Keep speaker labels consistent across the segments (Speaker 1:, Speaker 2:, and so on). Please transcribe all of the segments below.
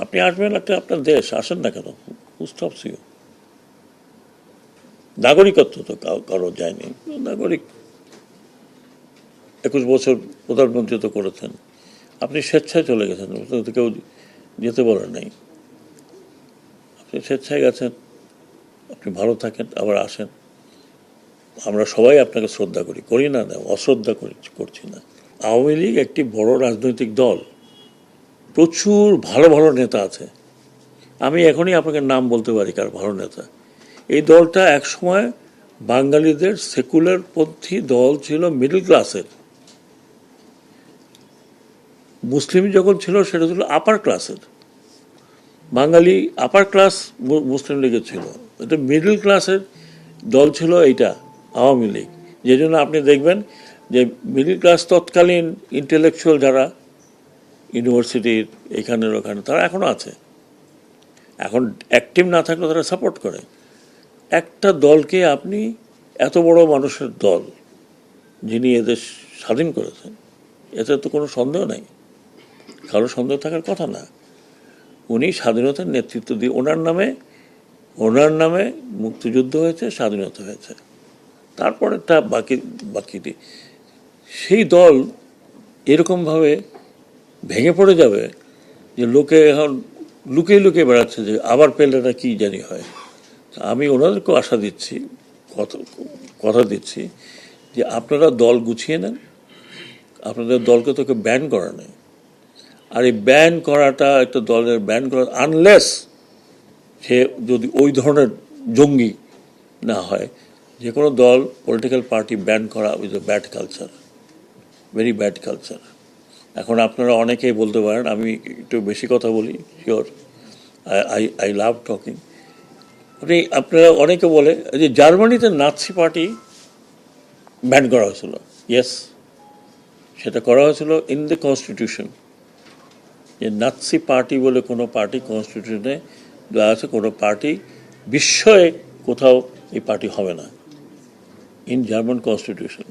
Speaker 1: আপনি আসবেন, একটা আপনার দেশ, আসেন না কেন? হু স্টপস ইউ? নাগরিকত্ব তো কারো যায়নি। নাগরিক 21 বছর প্রধানমন্ত্রী তো করেছেন, আপনি স্বেচ্ছায় চলে গেছেন, কেউ যেতে বলেন নাই। আপনি স্বেচ্ছায় গেছেন, আপনি ভালো থাকেন, আবার আসেন। আমরা সবাই আপনাকে শ্রদ্ধা করি, করি না, অশ্রদ্ধা করছি না। আওয়ামী লীগ একটি বড় রাজনৈতিক দল, প্রচুর ভালো ভালো নেতা আছে। আমি এখনই আপনাকে নাম বলতে পারি কার ভালো নেতা। এই দলটা একসময় বাঙালিদের সেকুলার পন্থী দল ছিল, মিডল ক্লাসের। মুসলিম যখন ছিল সেটা ছিল আপার ক্লাসের। বাঙালি আপার ক্লাস মুসলিম লীগের ছিল, এটা মিডল ক্লাসের দল ছিল এইটা আওয়ামী লীগ। যে জন্য আপনি দেখবেন যে মিডল ক্লাস তৎকালীন ইন্টেলেকচুয়াল যারা ইউনিভার্সিটির এখানের ওখানে, তারা এখনও আছে। এখন অ্যাক্টিভ না থাকলেও তারা সাপোর্ট করে। একটা দলকে আপনি, এত বড় মানুষের দল যিনি এদেশ স্বাধীন করেছেন, এতে তো কোনো সন্দেহ নাই, কারো সন্দেহ থাকার কথা না। উনি স্বাধীনতার নেতৃত্ব দিয়ে, ওনার নামে মুক্তিযুদ্ধ হয়েছে, স্বাধীনতা হয়েছে। তারপরে তা বাকিটি সেই দল এরকমভাবে ভেঙে পড়ে যাবে যে লোকে এখন লুকিয়ে লুকিয়ে বেড়াচ্ছে যে আবার পেলেটা কি জানি হয়। আমি ওনাদেরকেও আশা দিচ্ছি, কথা দিচ্ছি যে আপনারা দল গুছিয়ে নেন। আপনাদের দলকে তো কেউ ব্যান করা নেই। আর এই ব্যান করাটা, একটা দলের ব্যান করা, আনলেস সে যদি ওই ধরনের জঙ্গি না হয়, যে কোনো দল, পলিটিক্যাল পার্টি ব্যান করা is a bad culture, very bad culture. এখন আপনারা অনেকেই বলতে পারেন আমি একটু বেশি কথা বলি, শিওর, আই লাভ টকিং। আপনারা অনেকে বলে যে জার্মানিতে নাৎসি পার্টি ব্যান করা হয়েছিল। ইয়েস, সেটা করা হয়েছিল ইন দ্য কনস্টিটিউশন, যে নাৎসি পার্টি বলে কোনো পার্টি কনস্টিটিউশনে দেওয়া আছে, কোনো পার্টি বিস্ময়ে কোথাও এই পার্টি হবে না, ইন জার্মান কনস্টিটিউশন।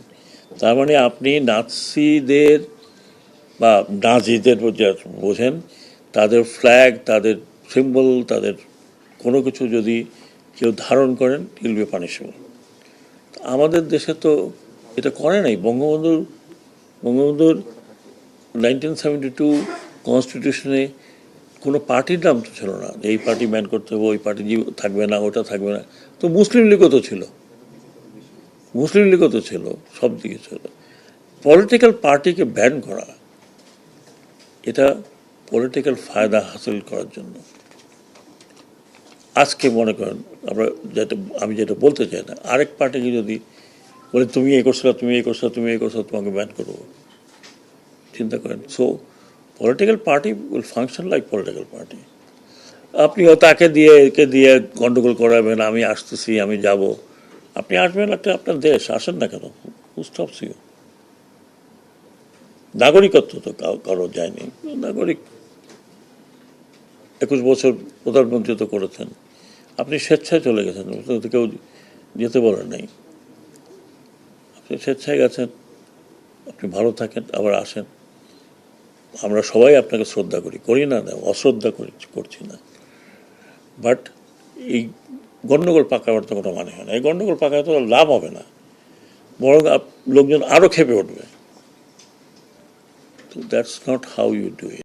Speaker 1: তার মানে আপনি নাৎসিদের বা নাজিদের বোঝেন, তাদের ফ্ল্যাগ, তাদের সিম্বল, তাদের কোনো কিছু যদি কেউ ধারণ করেন, ইল বি পানিশেবল। আমাদের দেশে তো এটা করে নাই। বঙ্গবন্ধুর 1972 কনস্টিটিউশনে কোনো পার্টির নাম তো ছিল না, এই পার্টি ব্যান করতে হবে, ওই পার্টি থাকবে না, ওটা থাকবে না। তো মুসলিম লীগও তো ছিল, সব দিকে ছিল। পলিটিক্যাল পার্টিকে ব্যান করা, এটা পলিটিক্যাল ফায়দা হাসিল করার জন্য। আজকে মনে করেন আমি যেটা বলতে চাই না, আরেক পার্টিকে যদি বলে তুমি এই করছো, তোমাকে ব্যান করবো, চিন্তা করেন। So political party will function like political party. আপনিও তাকে দিয়ে একে দিয়ে গন্ডগোল করাবেন, আমি আসতেছি, আমি যাব। আপনি আসবেন, একটা আপনার দেশ, আসেন না কেন? হু স্টপস ইউ? নাগরিকত্ব তো কারো যায়নি। নাগরিক 21 বছর প্রধানমন্ত্রী তো করেছেন, আপনি স্বেচ্ছায় চলে গেছেন, কেউ যেতে বলেন নাই। আপনি স্বেচ্ছায় গেছেন, আপনি ভালো থাকেন, আবার আসেন। আমরা সবাই আপনাকে শ্রদ্ধা করি না, অশ্রদ্ধা করছি না। বাট এই গণ্ডগোল পাকাবার তো কোনো মানে হয় না। এই গণ্ডগোল পাকায় তো লাভ হবে না, বরং লোকজন আরও খেপে উঠবে। তো that's not how you do it.